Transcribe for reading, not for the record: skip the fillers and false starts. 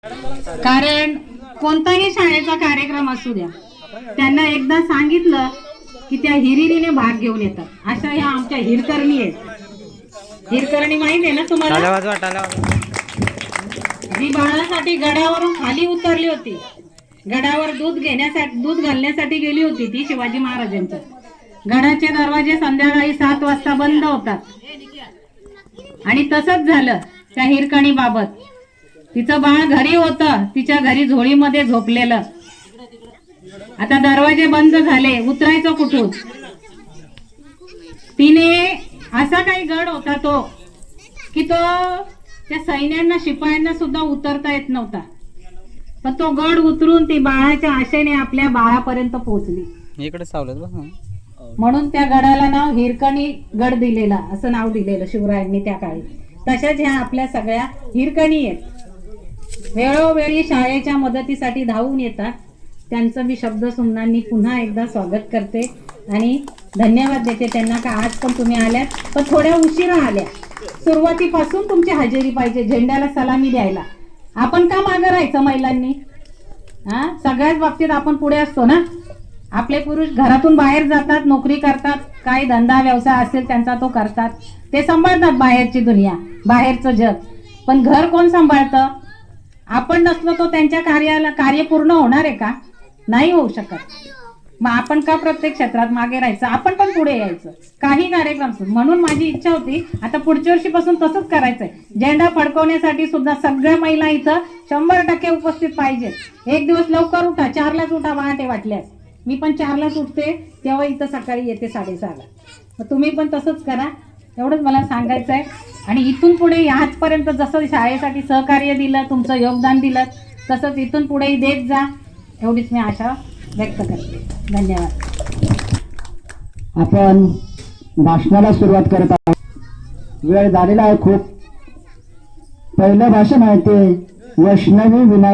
कारण कोणताही शाळेचा कार्यक्रम असू द्या, त्यांना एकदा सांगितलं की त्या हिरिरीने भाग घेऊन येतात. अशा ह्या आमच्या हिरकरणी आहेत. हिरकरणी माहिती आहे ना तुम्हाला? जी बाळासाठी गडावरून खाली उतरली होती, गडावर दूध घालण्यासाठी गेली होती ती शिवाजी महाराजांच्या. गडाचे दरवाजे संध्याकाळी 7 वाजता बंद होतात. आणि तसंच झालं त्या हिरकणी बाबत. तिचं बाळ घरी होतं, तिच्या घरी झोळीमध्ये झोपलेलं. आता दरवाजे बंद झाले, उतरायचं कुठून? तिने असा काही गड होता तो की तो त्या सैन्यांना शिपायांना सुद्धा उतरता येत नव्हता, पण तो गड उतरून ती बाळाच्या आशेने आपल्या बाळापर्यंत पोहोचली. इकडे सावलत बस. म्हणून त्या गडाला नाव हिरकणी गड दिलेला, असं नाव दिलेलं शिवरायांनी त्या काळी. तशाच ह्या आपल्या सगळ्या हिरकणी आहेत. वेळोवेळी शाळेच्या मदतीसाठी धावून येतात. त्यांचं मी शब्द सुमनांनी पुन्हा एकदा स्वागत करते आणि धन्यवाद देते त्यांना का आज पण तुम्ही आल्यात, पण थोड्या उशिरा आल्या. सुरुवातीपासून तुमची हजेरी पाहिजे झेंड्याला सलामी द्यायला. आपण का मागं राहायचं महिलांनी? सगळ्याच बाबतीत आपण पुढे असतो ना. आपले पुरुष घरातून बाहेर जातात, नोकरी करतात, काय धंदा व्यवसाय असेल त्यांचा तो करतात, ते सांभाळतात बाहेरची दुनिया, बाहेरचं जग. पण घर कोण सांभाळतं? आपण नसलो तो त्यांच्या कार्य पूर्ण होणार आहे का? नाही होऊ शकत. मग आपण का प्रत्येक क्षेत्रात मागे राहायचं? आपण पण पुढे यायचं, काही कार्यक्रम. म्हणून माझी इच्छा होती आता पुढच्या वर्षीपासून तसंच करायचंय. झेंडा फडकवण्यासाठी सुद्धा सगळ्या महिला इथं 100% उपस्थित पाहिजेत. एक दिवस लवकर उठा, 4लाच उठा पहाटे वाटल्यास. मी पण 4लाच उठते, तेव्हा इथं सकाळी येते 6:30ला. मग तुम्ही पण तसंच करा, एवढंच मला सांगायचं आहे. आणि इथून पुढे आजपर्यंत जसं शाळेसाठी सहकार्य दिलं, तुमचं योगदान दिलं, तसंच इथून पुढेही देत जा, एवढीच मी आशा व्यक्त करते. धन्यवाद. आपण भाषणाला सुरुवात करत आहोत. वेळ झालेला आहे खूप. पहिलं भाषण आहे ते वैष्णवी विनायक